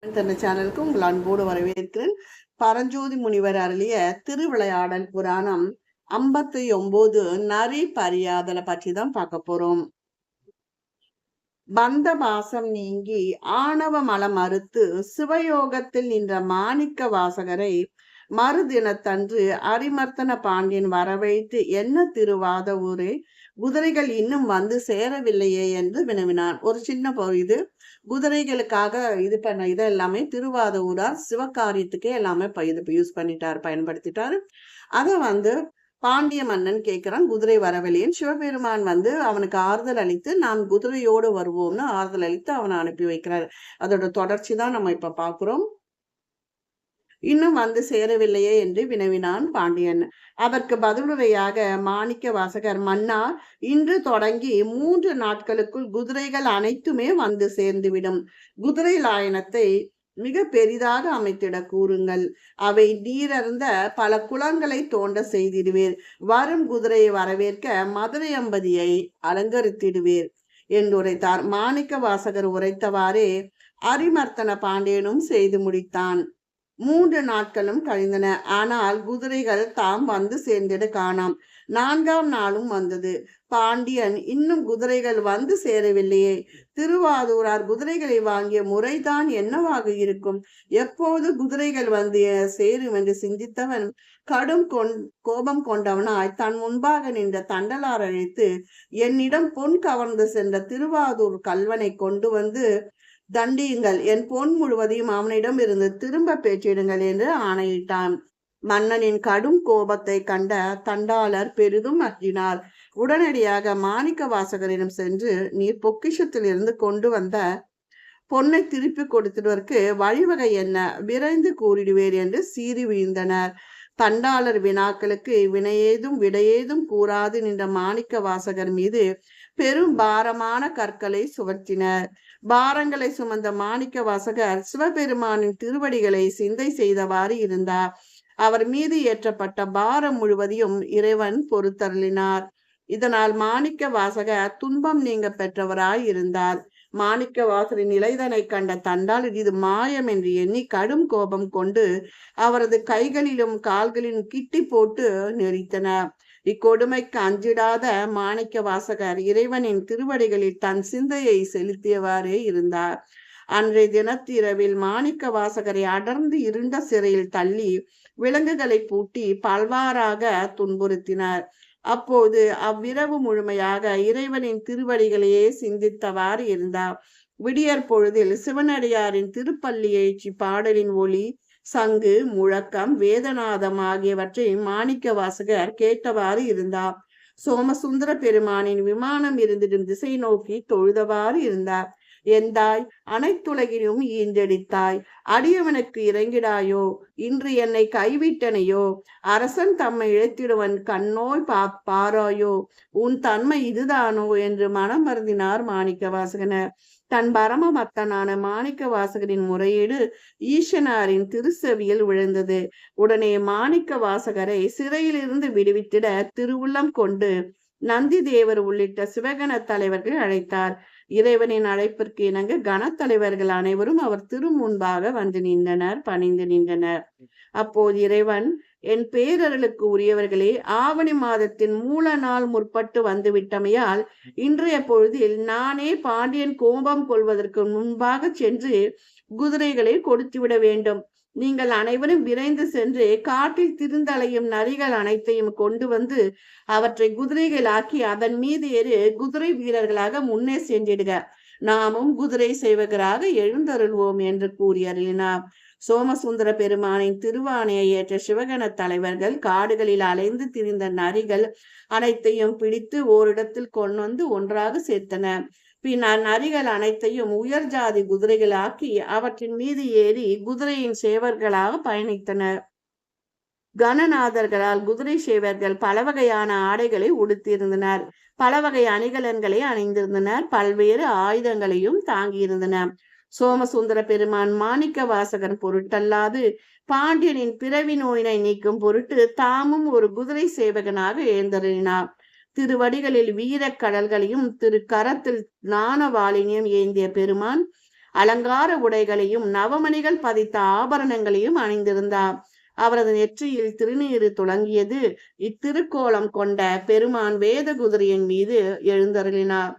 தந்த சேனலுக்கு உங்கள் அன்போடு வரவேற்கிறேன். பரஞ்சோதி முனிவர் அருளிய திருவிளையாடல் புராணம் 59 நரி பரியாதலை பற்றி தான் பார்க்க போறோம். பந்த பாசம் நீங்கி ஆணவ மலம் மறுத்து சிவயோகத்தில் நின்ற மாணிக்க வாசகரை மறுதினத்தன்று அரிமர்த்தன பாண்டியன் வரவைத்து என்ன திருவாத ஊரே, குதிரைகள் இன்னும் வந்து சேரவில்லையே என்று வினவினான். ஒரு சின்ன இது குதிரைகளுக்காக இது பண்ண இதை எல்லாமே திருவாத ஊரார் சிவகாரியத்துக்கே எல்லாமே இது யூஸ் பண்ணிட்டாரு, பயன்படுத்திட்டாரு. அதை பாண்டிய மன்னன் கேட்கிறான், குதிரை வரவில்லைன்னு. சிவபெருமான் அவனுக்கு ஆறுதல் அளித்து நான் குதிரையோடு வருவோம்னு ஆறுதல் அளித்து அவனை அனுப்பி வைக்கிறார். அதோட தொடர்ச்சி தான் நம்ம இப்ப பாக்குறோம். இன்னும் வந்து சேரவில்லையே என்று வினவினான் பாண்டியன். அதற்கு பதிலுரையாக மாணிக்க வாசகர், மன்னா, இன்று தொடங்கி 3 நாட்களுக்குள் குதிரைகள் அனைத்துமே வந்து சேர்ந்துவிடும். குதிரை லாயனத்தை மிக பெரிதாக அமைத்திட கூறுங்கள். அவை நீரர்ந்த பல குளங்களை தோண்ட செய்திடுவீர். வரும் குதிரையை வரவேற்க மதுரை அம்பதியை அலங்கரித்திடுவீர் என்று உரைத்தார். மாணிக்க வாசகர் உரைத்தவாறே அரிமர்த்தன பாண்டியனும் செய்து முடித்தான். 3 நாட்களும் கழிந்தன. ஆனால் குதிரைகள் தாம் வந்து சேர்ந்திட காணாம். 4ஆம் நாளும் வந்தது. பாண்டியன், இன்னும் குதிரைகள் வந்து சேரவில்லையே, திருவாதூரார் குதிரைகளை வாங்கிய முறைதான் என்னவாக இருக்கும்? எப்போது குதிரைகள் வந்து சேரும் என்று சிந்தித்தவன் கடும் கோபம் கொண்டவனாய் தன் முன்பாக நின்ற தண்டலார் அழைத்து, என்னிடம் பொன் கவர்ந்து சென்ற திருவாதூர் கல்வனை கொண்டு வந்து தண்டியுங்கள், என் பொன் முழுவதையும் அவனிடம் இருந்து திரும்ப பெற்றிடுங்கள் என்று ஆணையிட்டான். மன்னனின் கடும் கோபத்தை கண்ட தண்டாளர் பெரிதும் அஞ்சினார். உடனடியாக மாணிக்க வாசகரிடம் சென்று, நீர் பொக்கிஷத்திலிருந்து கொண்டு வந்த பொன்னை திருப்பி கொடுத்துடுவதற்கு வழிவகை என்ன, விரைந்து கூறிடுவேர் என்று சீறி வீழ்ந்தனர். தண்டாளர் வினாக்களுக்கு விடையேதும் கூறாது நின்ற மாணிக்க வாசகர் மீது பெரும் பாரமான கற்களை சுவர்த்தினர். பாரங்களை சுமந்த மாணிக்க வாசகர் சிவபெருமானின் திருவடிகளை சிந்தை செய்தவாறு இருந்தார். அவர் மீது ஏற்றப்பட்ட பாரம் முழுவதையும் இறைவன் பொறுத்தருளினார். இதனால் மாணிக்க வாசகர் துன்பம் நீங்க பெற்றவராய் இருந்தார். மாணிக்க வாசரின் நிலைதனை கண்ட தண்டால் இது மாயம் என்று எண்ணி கடும் கோபம் கொண்டு அவரது கைகளிலும் கால்களிலும் கிட்டி போட்டு நெறித்தனர். இக்கொடுமைக்கு அஞ்சிடாத மாணிக்க வாசகர் இறைவனின் திருவடிகளில் தன் சிந்தையை செலுத்தியவாறே இருந்தார். அன்றைய தினத்திரவில் மாணிக்க வாசகரை அடர்ந்து இருண்ட சிறையில் தள்ளி விலங்குகளை பூட்டி பல்வாறாக துன்புறுத்தினார். அப்போது அவ்விரவு முழுமையாக இறைவனின் திருவடிகளையே சிந்தித்தவாறு இருந்தார். விடியற் பொழுதில் சிவனடியாரின் திருப்பள்ளி எழுச்சி பாடலின் ஒளி, சங்கு முழக்கம், வேதநாதம் ஆகியவற்றை மாணிக்க வாசகர் கேட்டவாறு இருந்தார். சோமசுந்தர பெருமானின் விமானம் இருந்திடும் திசை நோக்கி தொழுதவாறு இருந்தார். எந்தாய், அனைத்துலகிலும் ஈன்றெடித்தாய், அடியவனுக்கு இறங்கிடாயோ, இன்று என்னை கைவிட்டனையோ, அரசன் தம்மை இழைத்திடுவன் கண்ணோய் பாராயோ, உன் தன்மை இதுதானோ என்று மனம் வருந்தினார் மாணிக்க வாசகனர். தன் பரம பக்தனான மாணிக்க வாசகரின் முறையீடு ஈசனாரின் திருச்செவியில் விழுந்தது. உடனே மாணிக்க வாசகரை சிறையிலிருந்து விடுவித்திட திருவுள்ளம் கொண்டு நந்தி தேவர் உள்ளிட்ட சிவகண தலைவர்கள் அழைத்தார். இறைவனின் அழைப்பிற்கு இணங்க கணத்தலைவர்கள் அனைவரும் அவர் திரு முன்பாக வந்து நின்றனர், பணிந்து நின்றனர். அப்போது இறைவன், என் பேரர்களுக்கு உரியவர்களே, ஆவணி மாதத்தின் மூல நாள் முற்பட்டு வந்து விட்டமையால் இன்றைய பொழுதில் நானே பாண்டியன் கோபம் கொள்வதற்கு முன்பாக சென்று குதிரைகளை கொடுத்துவிட வேண்டும். நீங்கள் அனைவரும் விரைந்து சென்று காட்டில் திருந்தலையும் நரிகள் அனைத்தையும் கொண்டு வந்து அவற்றை குதிரைகளாக்கி அதன் மீது ஏறி குதிரை வீரர்களாக முன்னே சென்றிடுக. நாமும் குதிரை சேவகராக எழுந்தருள்வோம் என்று கூறி அருளினார். சோமசுந்தர பெருமானின் திருவானையை ஏற்ற சிவகண தலைவர்கள் காடுகளில் அலைந்து திரிந்த நரிகள் அனைத்தையும் பிடித்து ஓரிடத்தில் கொண்டு வந்து ஒன்றாக சேர்த்தனர். பின்னர் நரிகள் அனைத்தையும் உயர் ஜாதி குதிரைகளாக்கி அவற்றின் மீது ஏறி குதிரையின் சேவர்களாக பயணித்தனர். கணநாதர்களால் குதிரை சேவர்கள் பல வகையான ஆடைகளை உடுத்தியிருந்தனர், பல வகை அணிகலன்களை அணிந்திருந்தனர், பல்வேறு ஆயுதங்களையும் தாங்கியிருந்தனர். சோமசுந்தர பெருமான் மாணிக்க வாசகன் பொருட்டல்லாது பாண்டியனின் பிறவி நோயினை நீக்கும் பொருட்டு தாமும் ஒரு குதிரை சேவகனாக எழுந்தருளினார். திருவடிகளில் வீர கடல்களையும் திரு கரத்தில் ஞான வாளினியும் ஏந்திய பெருமான் அலங்கார உடைகளையும் நவமணிகள் பதித்த ஆபரணங்களையும் அணிந்திருந்தார். அவரது நெற்றியில் திருநீறு துளங்கியது. இத்திருக்கோலம் கொண்ட பெருமான் வேத குதிரையின் மீது எழுந்தருளினார்.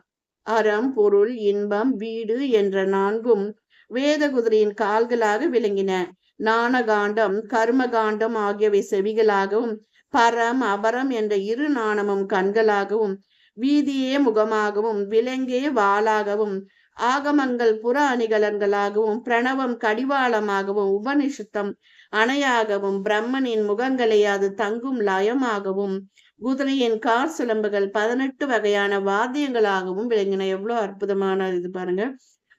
அறம், பொருள், இன்பம், வீடு என்ற நான்கும் வேத குதிரையின் கால்களாக விளங்கின. நாணகாண்டம், கர்மகாண்டம் ஆகியவை செவிகளாகவும், பரம், அபரம் என்ற இரு நாணமும் கண்களாகவும், வீதியே முகமாகவும், விலங்கே வாளாகவும், ஆகமங்கள் புற அணிகலன்களாகவும், பிரணவம் கடிவாளமாகவும், உபனிஷத்தம் அணையாகவும், பிரம்மனின் முகங்களை அது தங்கும் லயமாகவும், குதிரையின் கார் சிலம்புகள் 18 வகையான வாத்தியங்களாகவும் விளங்கின. எவ்வளவு அற்புதமான இது பாருங்க.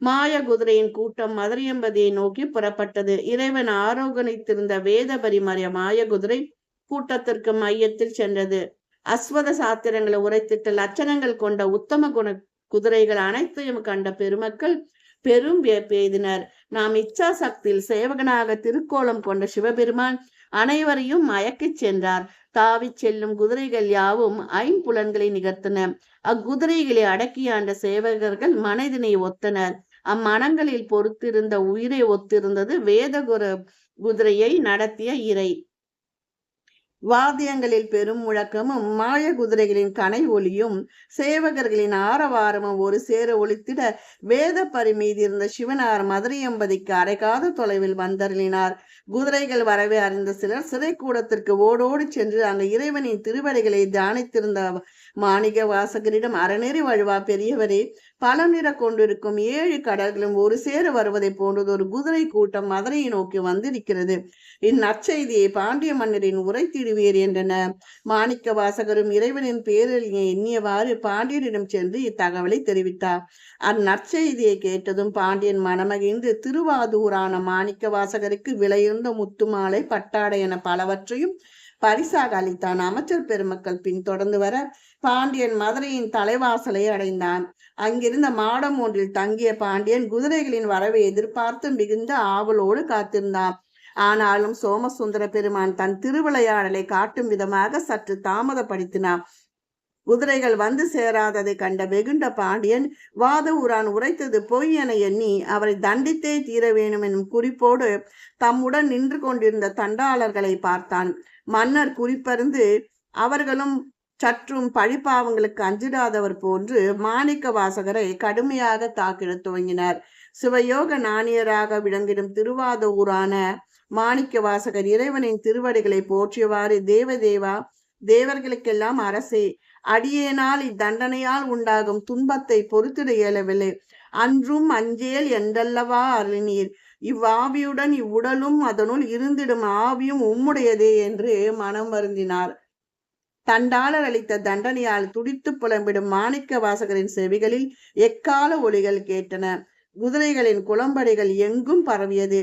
மாய குதிரையின் கூட்டம் மதுரையம்பதியை நோக்கி புறப்பட்டது. இறைவன் ஆரோகணித்திருந்த வேத பரிமாறிய மாய குதிரை கூட்டத்திற்கு மையத்தில் சென்றது. அஸ்வத சாத்திரங்களை உரைத்திட்ட லட்சணங்கள் கொண்ட உத்தம குண குதிரைகள் அனைத்தையும் கண்ட பெருமக்கள் பெரும் வியப்பெய்தினர். நாம் இச்சா சக்தியில் சேவகனாக திருக்கோலம் கொண்ட சிவபெருமான் அனைவரையும் மயக்கிச் சென்றார். தாவிச் செல்லும் குதிரைகள் யாவும் ஐம்புலன்களை நிகர்த்தன. அக்குதிரைகளை அடக்கியாண்ட சேவகர்கள் மனதினை ஒத்தனர். அம்மனங்களில் பொறுத்திருந்த உயிரை ஒத்திருந்தது குதிரையை நடத்திய இறை. வாத்தியங்களில் பெரும் முழக்கமும் மாய குதிரைகளின் கனை ஒலியும் சேவகர்களின் ஆரவாரமும் ஒரு சேர ஒலித்திட வேத பரி மீது இருந்த சிவனார் மதுரையம்பதிக்கு அரைக்காத தொலைவில் வந்தருளினார். குதிரைகள் வரவே அறிந்த சிலர் சிறை கூடத்திற்கு ஓடோடி சென்று அங்கு இறைவனின் திருவடிகளை தியானித்திருந்த மாணிக்க வாசகரிடம், அறநெறி வழுவா பெரியவரே, பல நிற கொண்டிருக்கும் 7 கடல்களும் ஒரு சேர வருவதை போன்றது ஒரு குதிரை கூட்டம் மதுரையை நோக்கி வந்திருக்கிறது. இந்நற்செய்தியை பாண்டிய மன்னரின் உரைத்திடுவீர் என்றன. மாணிக்க வாசகரும் இறைவனின் பேரில் எண்ணியவாறு பாண்டியனிடம் சென்று இத்தகவலை தெரிவித்தார். அந்நற்செய்தியை கேட்டதும் பாண்டியன் மனமகிழ்ந்து திருவாதூரான மாணிக்க வாசகருக்கு விலையுந்த முத்துமாலை, பட்டாடை என பலவற்றையும் பரிசாக அளித்தான். அமைச்சர் பெருமக்கள் பின் தொடர்ந்து வர பாண்டியன் மதுரையின் தலைவாசலை அடைந்தான். அங்கிருந்த மாடம் ஒன்றில் தங்கிய பாண்டியன் குதிரைகளின் வரவை எதிர்பார்த்து மிகுந்த ஆவலோடு காத்திருந்தான். ஆனாலும் சோமசுந்தர பெருமான் தன் திருவிளையாடலை காட்டும் விதமாக சற்று தாமதப்படுத்தினான். குதிரைகள் வந்து சேராததை கண்ட வெகுண்ட பாண்டியன் வாதவூரான் உரைத்தது பொய் என எண்ணி அவரை தண்டித்தே தீர வேணும் என்னும் குறிப்போடு தம்முடன் நின்று கொண்டிருந்த தண்டாளர்களை பார்த்தான். மன்னர் குறிப்பறிந்து அவர்களும் சற்றும் பழிப்பாவங்களுக்கு அஞ்சிடாதவர் போன்று மாணிக்க வாசகரை கடுமையாக தாக்கிட துவங்கினார். சிவயோக நாணியராக விளங்கிடும் திருவாதூரான மாணிக்க வாசகர் இறைவனின் திருவடிகளை போற்றியவாறு, தேவதேவா, தேவர்களுக்கெல்லாம் அரசே, அடியேனால் இத்தண்டனையால் உண்டாகும் துன்பத்தை பொறுத்திட இயலவில்லை. அன்றும் அஞ்சேல் என்றல்லவா அருளினீர். இவ்வாவியுடன் இவ்வுடலும் அதனுள் இருந்திடும் ஆவியும் உம்முடையதே என்று மனம் வருந்தினார். தண்டாளர் அளித்த தண்டனையால் துடித்து புலம்பிடும் மாணிக்க வாசகரின் செவிகளில் எக்கால ஒலிகள் கேட்டன. குதிரைகளின் குளம்படிகள் எங்கும் பரவியது.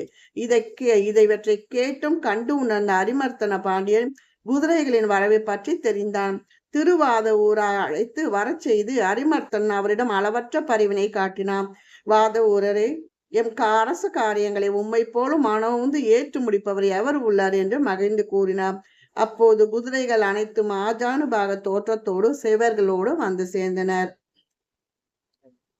இதைவற்றை கேட்டும் கண்டு உணர்ந்த அரிமர்த்தன பாண்டியன் குதிரைகளின் வரவை பற்றி தெரிந்தான். திருவாதவூரை அழைத்து வரச் செய்து அரிமர்த்தன் அவரிடம் அளவற்ற பரிவினை காட்டினான். வாதவூரரே, எம் அரச காரியங்களை உம்மை போலும் மனவுந்து ஏற்று முடிப்பவர் எவர் உள்ளார் என்று மகிழ்ந்து கூறினார். அப்போது குதிரைகள் அனைத்தும் ஆஜானுபாக தோற்றத்தோடு சேவர்களோடு வந்து சேர்ந்தனர்.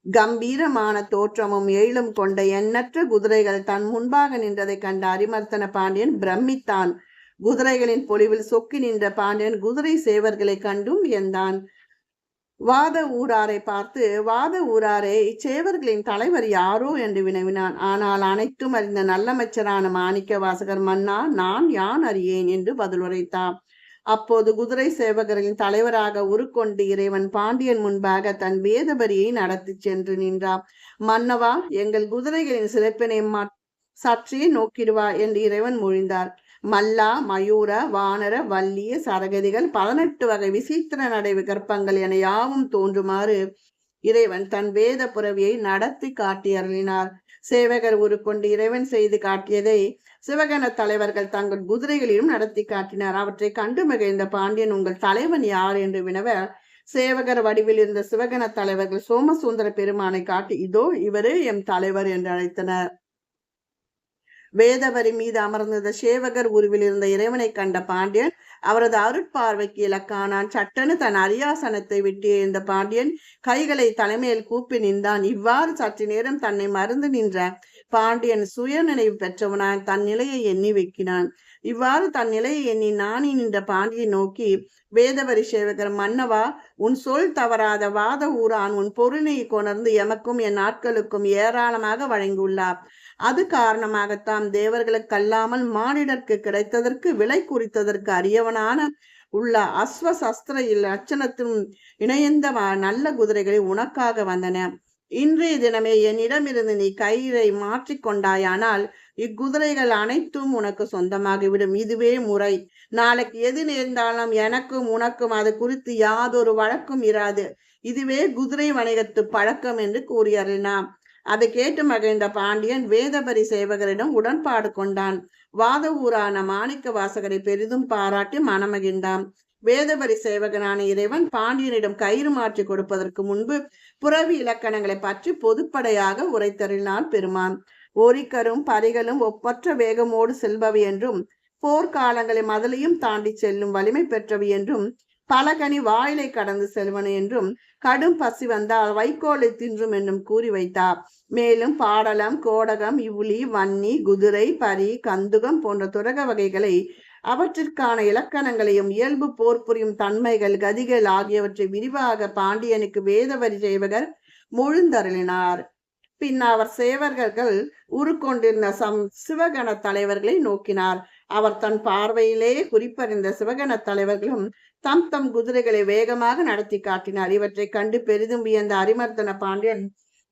கம்பீரமான தோற்றமும் எழிலும் கொண்ட எண்ணற்ற குதிரைகள் தன் முன்பாக நின்றதை கண்ட அரிமர்த்தன பாண்டியன் பிரமித்தான். குதிரைகளின் பொலிவில் சொக்கி நின்ற பாண்டியன் குதிரை சேவர்களை கண்டும் வியந்தான். வாத ஊராரை பார்த்து, வாத ஊராரே, இச்சேவர்களின் தலைவர் யாரோ என்று வினவினான். ஆனால் அனைத்தும் அறிந்த நல்லமைச்சரான மாணிக்க வாசகர், மன்னா, நான் யான் அறியேன் என்று பதில் உரைத்தான். அப்போது குதிரை சேவகர்களின் தலைவராக உருக்கொண்டு இறைவன் பாண்டியன் முன்பாக தன் வேதபரியை நடத்தி சென்று நின்றான். மன்னவா, எங்கள் குதிரைகளின் சிறப்பினை சற்றே நோக்கிடுவா என்று இறைவன் மொழிந்தார். மல்லா, மயூர, வானர, வள்ளிய, சரகதிகள், 18 வகை விசித்திர நடை விகற்பங்கள் என யாவும் தோன்றுமாறு இறைவன் தன் வேத புறவியை நடத்தி காட்டி அருளினார். சேவகர் உருக்கொண்டு இறைவன் செய்து காட்டியதை சிவகண தலைவர்கள் தங்கள் குதிரைகளிலும் நடத்தி காட்டினார். அவற்றை கண்டு மகிழ்ந்த பாண்டியன், உங்கள் தலைவன் யார் என்று வினவ, சேவகர் வடிவில் இருந்த சிவகண தலைவர்கள் சோமசுந்தர பெருமானை காட்டி, இதோ இவரே எம் தலைவர் என்று அழைத்தனர். வேதவரி மீது அமர்ந்திருந்த சேவகர் உருவில் இருந்த இறைவனை கண்ட பாண்டியன் அவரது அருட்பார்வைக்கு இலக்கானான். சட்டென தன் அரியாசனத்தை விட்டு எழுந்த பாண்டியன் கைகளை தலைமையில் கூப்பி நின்றான். இவ்வாறு சற்று நேரம் தன்னை மறந்து நின்ற பாண்டியன் சுய நினைவு பெற்றவனாய் தன் நிலையை எண்ணி வைக்கினான். இவ்வாறு தன் நிலையை எண்ணி நாணி நின்ற பாண்டியை நோக்கி வேதவரி சேவகர், மன்னவா, உன் சொல் தவறாத வாத ஊரான் உன் பொருளை கொணர்ந்து எமக்கும் என் நாட்களுக்கும் ஏராளமாக வழங்கியுள்ளார். அது காரணமாகத்தான் தேவர்களுக்கல்லாமல் மானிடர்க்கு கிடைத்ததற்கு விலை குறித்ததற்கு அறியவனான உள்ள அஸ்வ சஸ்திர லட்சணத்தின் இணையந்த நல்ல குதிரைகளை உனக்காக வந்தன. இன்றைய தினமே என்னிடமிருந்து நீ கயிறை மாற்றிக்கொண்டாயானால் இக்குதிரைகள் அனைத்தும் உனக்கு சொந்தமாகிவிடும். இதுவே முறை. நாளைக்கு எது நேர்ந்தாலும் எனக்கும் உனக்கும் அது குறித்து யாதொரு வழக்கும் இராது. இதுவே குதிரை வணிகத்து பழக்கம் என்று கூறியறினான். அதை கேட்டு மகிழ்ந்த பாண்டியன் வேதபரி சேவகரிடம் உடன்பாடு கொண்டான். வாத ஊரான மாணிக்க வாசகரை பெரிதும் பாராட்டி மனமகிழ்ந்தான். வேதபரி சேவகனான இறைவன் பாண்டியனிடம் கயிறு மாற்றி கொடுப்பதற்கு முன்பு புறவி இலக்கணங்களை பற்றி பொதுப்படையாக உரைத்தறினான் பெருமான். ஒரிக்கரும் பரிகளும் ஒப்பற்ற வேகமோடு செல்பவை என்றும் போர்க்காலங்களை மதலையும் தாண்டி செல்லும் வலிமை பெற்றவை என்றும் பலகனி வாயிலை கடந்து செல்வன என்றும் கடும் பசி வந்தால் வைக்கோலை தின்றும் என்றும் கூறி வைத்தார். மேலும் பாடலம், கோடகம், இவுளி, வன்னி, குதிரை, பரி, கந்துகம் போன்ற துரக வகைகளை அவற்றிற்கான இலக்கணங்களையும் இயல்பு போர் புரியும் தன்மைகள், கதிகள் ஆகியவற்றை விரிவாக பாண்டியனுக்கு வேதவரி சேவகர் முழுந்தருளினார். பின் அவர் சேவகர்கள் உருக்கொண்டிருந்த சிவகண தலைவர்களை நோக்கினார். அவர் தன் பார்வையிலே குறிப்பறிந்த சிவகண தலைவர்களும் தம் தம் குதிரைகளை வேகமாக நடத்தி காட்டினார். இவற்றை கண்டு பெரிதும் வியந்த அரிமர்தன பாண்டியன்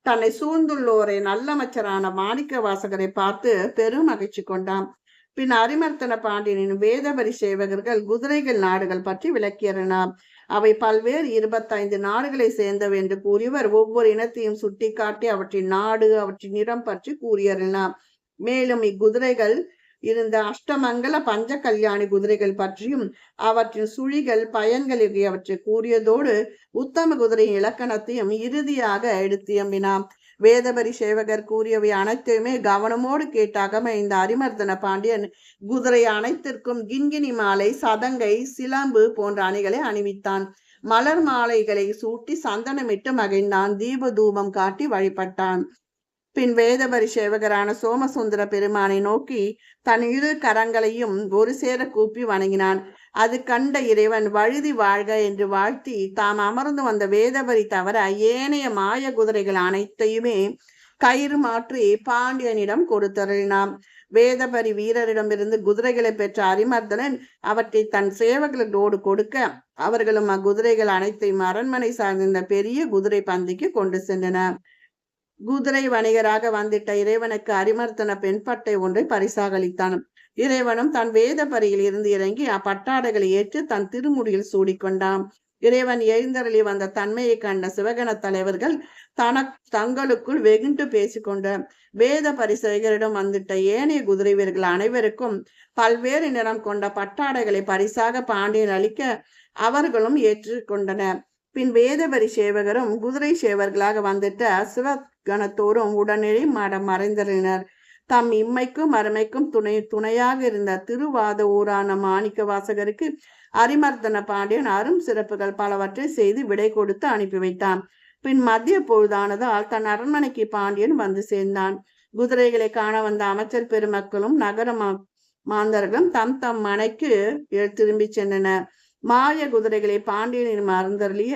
தன்னை சூழ்ந்துள்ளோரை நல்லமைச்சரான மாணிக்க வாசகரை பார்த்து பெரும் மகிழ்ச்சி கொண்டான். பின் அரிமர்த்தன பாண்டியனின் வேதவரி சேவகர்கள் குதிரைகள் நாடுகள் பற்றி விளக்கியறனார். அவை பல்வேறு 25 நாடுகளை சேர்ந்தவை என்று கூறியவர் ஒவ்வொரு இனத்தையும் சுட்டி காட்டி அவற்றின் நாடு, அவற்றின் நிறம் பற்றி கூறியறினார். மேலும் இக்குதிரைகள் இருந்த அஷ்டமங்கல பஞ்ச கல்யாணி குதிரைகள் பற்றியும் அவற்றின் சுழிகள், பயன்கள் ஆகியவற்றை கூறியதோடு உத்தம குதிரையின் இலக்கணத்தையும் இறுதியாக எடுத்தியம்பினார். வேதபரி சேவகர் கூறியவை அனைத்தையுமே கவனமோடு கேட்டாக இந்த அரிமர்தன பாண்டியன் குதிரை அனைத்திற்கும் கிண்கிணி மாலை, சதங்கை, சிலம்பு போன்ற அணிகளை அணிவித்தான். மலர் மாலைகளை சூட்டி சந்தனமிட்டு மகிழ்ந்தான். தீப தூபம் காட்டி வழிபட்டான். பின் வேதபரி சேவகரான சோமசுந்தர பெருமானை நோக்கி தன் இரு கரங்களையும் ஒரு சேர கூப்பி வணங்கினான். அது கண்ட இறைவன் வழுதி வாழ்க என்று வாழ்த்தி தாம் அமர்ந்து வந்த வேதபரி தவிர ஏனைய மாய குதிரைகள் அனைத்தையுமே கயிறு மாற்றி பாண்டியனிடம் கொடுத்தருளினான். வேதபரி வீரரிடமிருந்து குதிரைகளை பெற்ற அரிமர்தனன் அவற்றை தன் சேவகர்களோடு கொடுக்க அவர்களும் அக்குதிரைகள் அனைத்தையும் அரண்மனை சார்ந்த பெரிய குதிரை பந்திக்கு கொண்டு சென்றனர். குதிரை வணிகராக வந்திட்ட இறைவனுக்கு அரிமர்த்தன பெண்பட்டை ஒன்றை பரிசாக அளித்தான். இறைவனும் தன் வேத பரியில் இருந்து இறங்கி அப்பட்டாடைகளை ஏற்று தன் திருமுடியில் சூடிக்கொண்டான். இறைவன் எழுந்தருளி வந்த தன்மையை கண்ட சிவகண தலைவர்கள் தங்களுக்குள் வெகுண்டு பேசிக்கொண்ட வேத பரிசேகரிடம் வந்துட்ட ஏனைய குதிரை வீரர்கள் அனைவருக்கும் பல்வேறு நிறம் கொண்ட பட்டாடைகளை பரிசாக பாண்டியன் அளிக்க அவர்களும் ஏற்றுக்கொண்டனர். பின் வேதபரி சேவகரும் குதிரை சேவர்களாக வந்துட்ட சிவகணத்தோரும் உடனடி மறைந்தனர். தம் இம்மைக்கும் அருமைக்கும் துணையாக இருந்த திருவாத ஊரான மாணிக்க வாசகருக்கு அரிமர்தன பாண்டியன் அரும் சிறப்புகள் பலவற்றை செய்து விடை கொடுத்து அனுப்பி வைத்தான். பின் மத்திய பொழுதானதால் தன் அரண்மனைக்கு பாண்டியன் வந்து சேர்ந்தான். குதிரைகளை காண வந்த அமைச்சர் பெருமக்களும் நகர மாந்தர்களும் தம் தம் மனைக்கு திரும்பி சென்றனர். மாய குதிரைகளை பாண்டியனின் மறந்தருளிய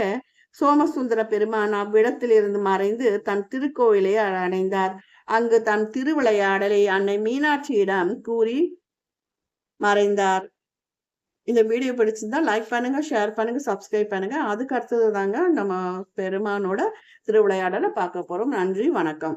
சோமசுந்தர பெருமான் அவ்விடத்தில் இருந்து மறைந்து தன் திருக்கோயிலை அடைந்தார். அங்கு தன் திருவிளையாடலை அன்னை மீனாட்சியிடம் கூறி மறைந்தார். இந்த வீடியோ பிடிச்சிருந்தா லைக் பண்ணுங்க, ஷேர் பண்ணுங்க, சப்ஸ்கிரைப் பண்ணுங்க. அதுக்கு அடுத்தது தாங்க நம்ம பெருமானோட திருவிளையாடலை பார்க்க போறோம். நன்றி, வணக்கம்.